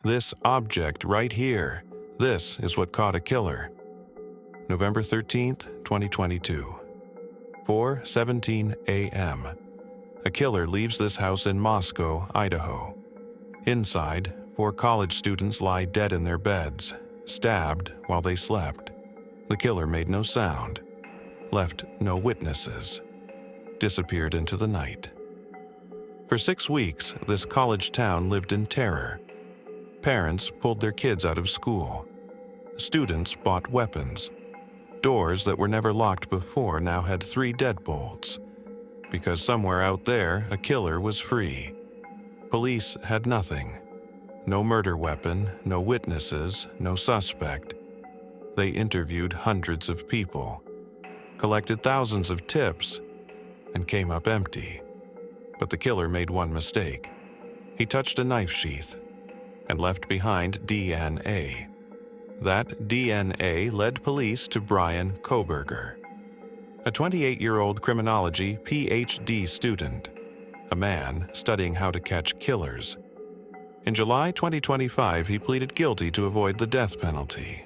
This object right here, this is what caught a killer. November 13th, 2022. 4:17 a.m. A killer leaves this house in Moscow, Idaho. Inside, 4 college students lie dead in their beds, stabbed while they slept. The killer made no sound, left no witnesses, disappeared into the night. For 6 weeks, this college town lived in terror. Parents pulled their kids out of school. Students bought weapons. Doors that were never locked before now had 3 deadbolts, because somewhere out there a killer was free. Police had nothing. No murder weapon, no witnesses, no suspect. They interviewed hundreds of people, collected thousands of tips, and came up empty. But the killer made one mistake. He touched a knife sheath and left behind DNA. That DNA led police to Bryan Kohberger, a 28-year-old criminology PhD student, a man studying how to catch killers. In July 2025, he pleaded guilty to avoid the death penalty.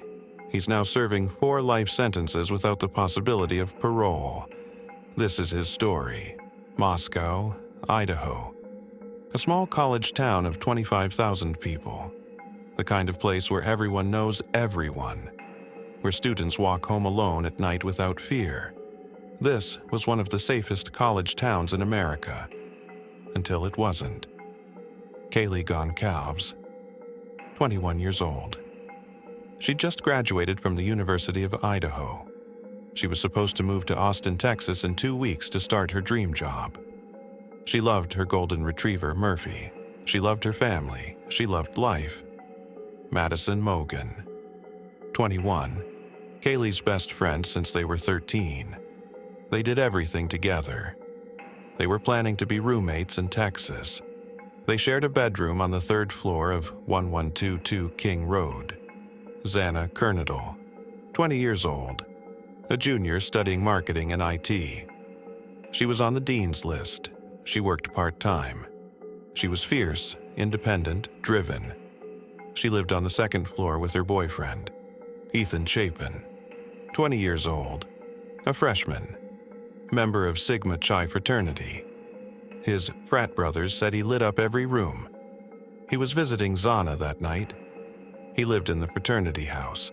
He's now serving 4 life sentences without the possibility of parole. This is his story. Moscow, Idaho. A small college town of 25,000 people. The kind of place where everyone knows everyone. Where students walk home alone at night without fear. This was one of the safest college towns in America. Until it wasn't. Kaylee Goncalves, 21 years old. She'd just graduated from the University of Idaho. She was supposed to move to Austin, Texas in 2 weeks to start her dream job. She loved her golden retriever, Murphy. She loved her family. She loved life. Madison Mogen, 21. Kaylee's best friend since they were 13. They did everything together. They were planning to be roommates in Texas. They shared a bedroom on the 3rd floor of 1122 King Road. Xana, Kernodle, 20 years old, a junior studying marketing and IT. She was on the dean's list. She worked part-time. She was fierce, independent, driven. She lived on the 2nd floor with her boyfriend, Ethan Chapin, 20 years old, a freshman, member of Sigma Chi fraternity. His frat brothers said he lit up every room. He was visiting Xana that night. He lived in the fraternity house.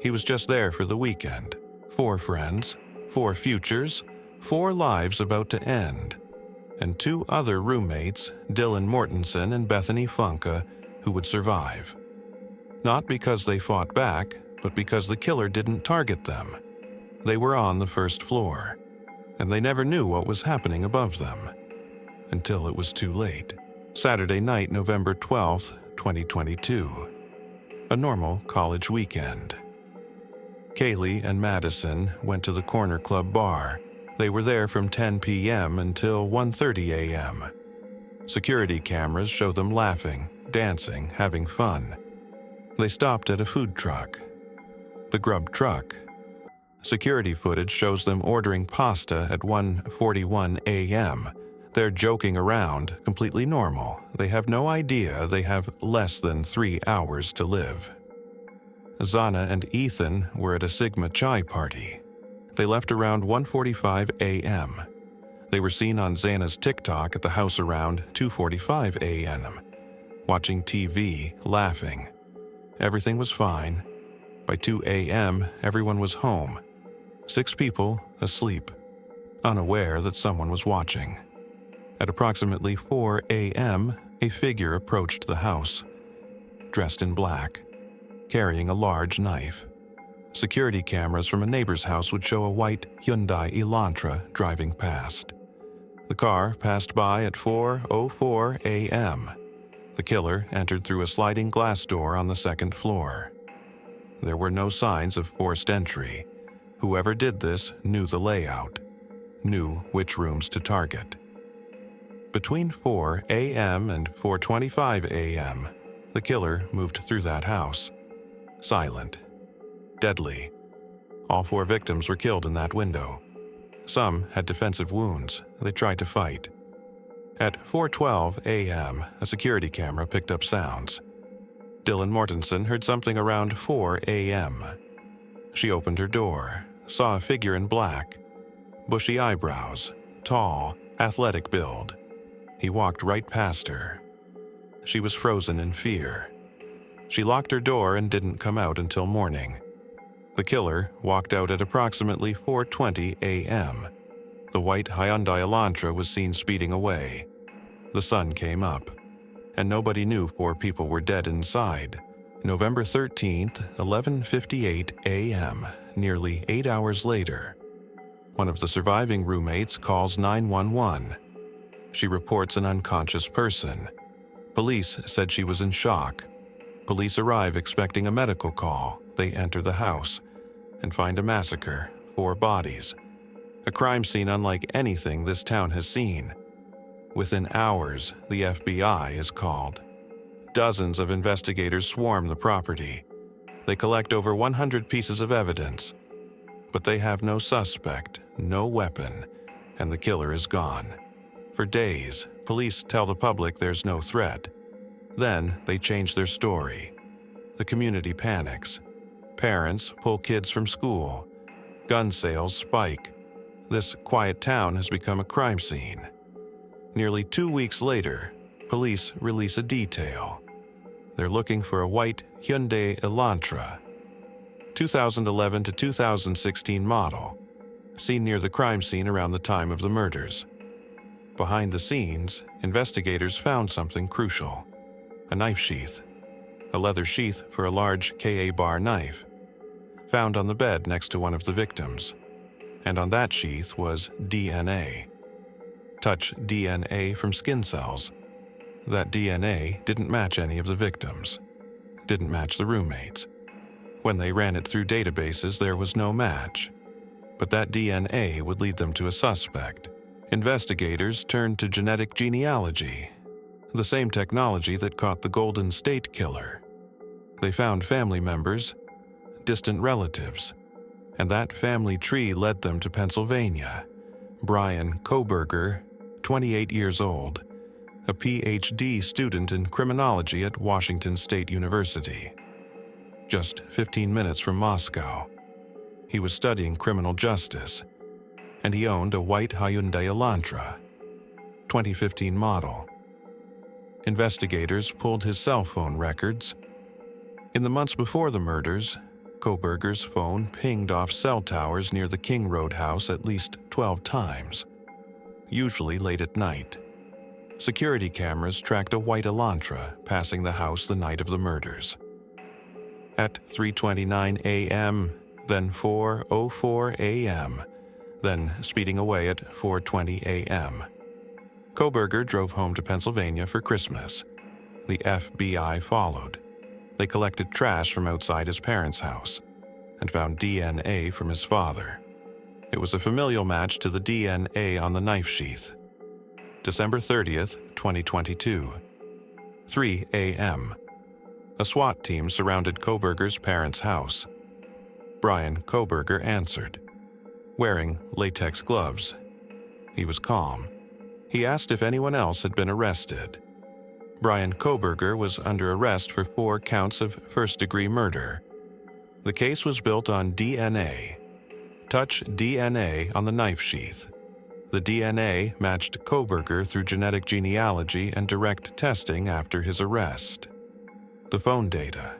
He was just there for the weekend. 4 friends, 4 futures, 4 lives about to end. And 2 other roommates, Dylan Mortensen and Bethany Funka, who would survive. Not because they fought back, but because the killer didn't target them. They were on the 1st floor, and they never knew what was happening above them. Until it was too late. Saturday night, November 12th, 2022. A normal college weekend. Kaylee and Madison went to the Corner Club bar. They were there from 10 p.m. until 1:30 a.m. Security cameras show them laughing, dancing, having fun. They stopped at a food truck. The Grub Truck. Security footage shows them ordering pasta at 1:41 a.m. They're joking around, completely normal. They have no idea they have less than 3 hours to live. Xana and Ethan were at a Sigma Chi party. They left around 1:45 a.m. They were seen on Xana's TikTok at the house around 2:45 a.m., watching TV, laughing. Everything was fine. By 2 a.m., everyone was home. 6 people asleep, unaware that someone was watching. At approximately 4 a.m., a figure approached the house, dressed in black, carrying a large knife. Security cameras from a neighbor's house would show a white Hyundai Elantra driving past. The car passed by at 4:04 a.m. The killer entered through a sliding glass door on the 2nd floor. There were no signs of forced entry. Whoever did this knew the layout, knew which rooms to target. Between 4 a.m. and 4:25 a.m., the killer moved through that house. Silent. Deadly. All 4 victims were killed in that window. Some had defensive wounds. They tried to fight. At 4:12 a.m., a security camera picked up sounds. Dylan Mortensen heard something around 4 a.m. She opened her door, saw a figure in black, bushy eyebrows, tall, athletic build. He walked right past her. She was frozen in fear. She locked her door and didn't come out until morning. The killer walked out at approximately 4:20 a.m. The white Hyundai Elantra was seen speeding away. The sun came up, and nobody knew 4 people were dead inside. November 13th, 11:58 a.m., nearly 8 hours later. One of the surviving roommates calls 911. She reports an unconscious person. Police said she was in shock. Police arrive expecting a medical call. They enter the house and find a massacre, 4 bodies. A crime scene unlike anything this town has seen. Within hours, the FBI is called. Dozens of investigators swarm the property. They collect over 100 pieces of evidence. But they have no suspect, no weapon, and the killer is gone. For days, police tell the public there's no threat. Then they change their story. The community panics. Parents pull kids from school. Gun sales spike. This quiet town has become a crime scene. Nearly 2 weeks later, police release a detail. They're looking for a white Hyundai Elantra, 2011 to 2016 model, seen near the crime scene around the time of the murders. Behind the scenes, investigators found something crucial: a knife sheath, a leather sheath for a large Ka-bar knife, found on the bed next to one of the victims. And on that sheath was DNA. Touch DNA from skin cells. That DNA didn't match any of the victims. Didn't match the roommates. When they ran it through databases, there was no match. But that DNA would lead them to a suspect. Investigators turned to genetic genealogy, the same technology that caught the Golden State Killer. They found family members, distant relatives, and that family tree led them to Pennsylvania. Bryan Kohberger, 28 years old, a PhD student in criminology at Washington State University. Just 15 minutes from Moscow. He was studying criminal justice, and he owned a white Hyundai Elantra, 2015 model. Investigators pulled his cell phone records. In the months before the murders, Kohberger's phone pinged off cell towers near the King Road house at least 12 times, usually late at night. Security cameras tracked a white Elantra passing the house the night of the murders. At 3:29 a.m., then 4:04 a.m., then speeding away at 4:20 a.m. Kohberger drove home to Pennsylvania for Christmas. The FBI followed. They collected trash from outside his parents' house and found DNA from his father. It was a familial match to the DNA on the knife sheath. December 30th, 2022, 3 a.m. A SWAT team surrounded Kohberger's parents' house. Bryan Kohberger answered, wearing latex gloves. He was calm. He asked if anyone else had been arrested. Bryan Kohberger was under arrest for 4 counts of first-degree murder. The case was built on DNA. Touch DNA on the knife sheath. The DNA matched Kohberger through genetic genealogy and direct testing after his arrest. The phone data.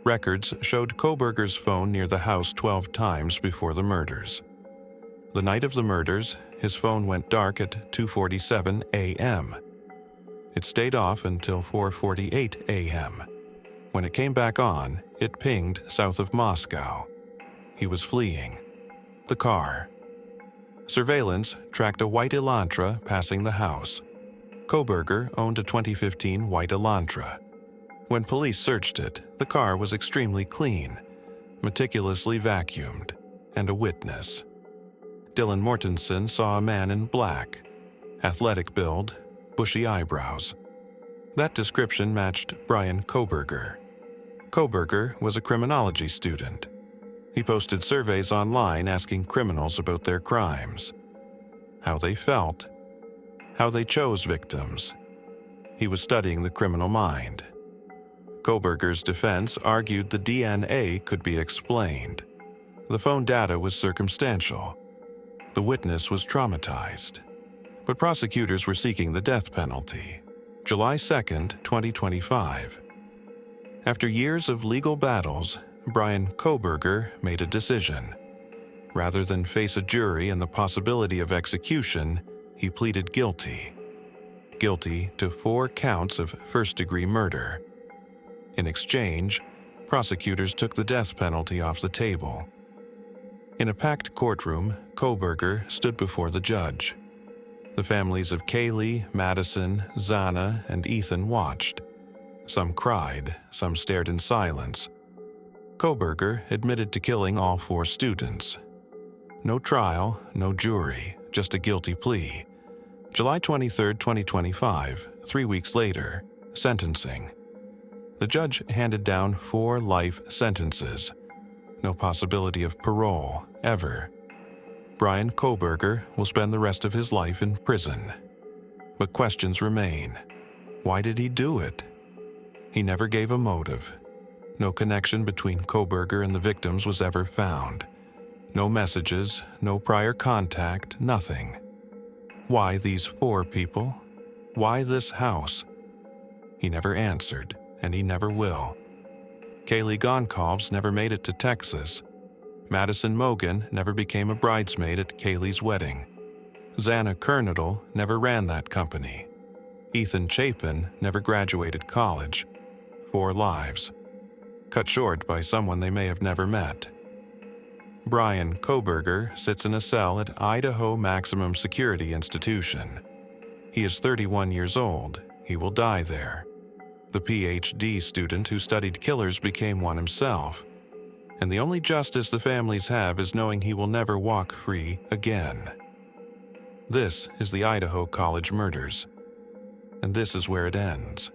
Records showed Kohberger's phone near the house 12 times before the murders. The night of the murders, his phone went dark at 2:47 a.m. It stayed off until 4:48 a.m. When it came back on, it pinged south of Moscow. He was fleeing. The car. Surveillance tracked a white Elantra passing the house. Kohberger owned a 2015 white Elantra. When police searched it, the car was extremely clean, meticulously vacuumed, and a witness. Dylan Mortensen saw a man in black, athletic build, bushy eyebrows. That description matched Bryan Kohberger. Kohberger was a criminology student. He posted surveys online asking criminals about their crimes, how they felt, how they chose victims. He was studying the criminal mind. Kohberger's defense argued the DNA could be explained. The phone data was circumstantial. The witness was traumatized. But prosecutors were seeking the death penalty. July 2, 2025. After years of legal battles, Bryan Kohberger made a decision. Rather than face a jury and the possibility of execution, he pleaded guilty. Guilty to 4 counts of first-degree murder. In exchange, prosecutors took the death penalty off the table. In a packed courtroom, Kohberger stood before the judge. The families of Kaylee, Madison, Xana, and Ethan watched. Some cried, some stared in silence. Kohberger admitted to killing all 4 students. No trial, no jury, just a guilty plea. July 23, 2025, 3 weeks later, sentencing. The judge handed down 4 life sentences. No possibility of parole, ever. Bryan Kohberger will spend the rest of his life in prison. But questions remain. Why did he do it? He never gave a motive. No connection between Kohberger and the victims was ever found. No messages, no prior contact, nothing. Why these 4 people? Why this house? He never answered, and he never will. Kaylee Goncalves never made it to Texas. Madison Mogen never became a bridesmaid at Kaylee's wedding. Xana Kernodle never ran that company. Ethan Chapin never graduated college. 4 lives. Cut short by someone they may have never met. Bryan Kohberger sits in a cell at Idaho Maximum Security Institution. He is 31 years old. He will die there. The PhD student who studied killers became one himself. And the only justice the families have is knowing he will never walk free again. This is the Idaho College Murders. And this is where it ends.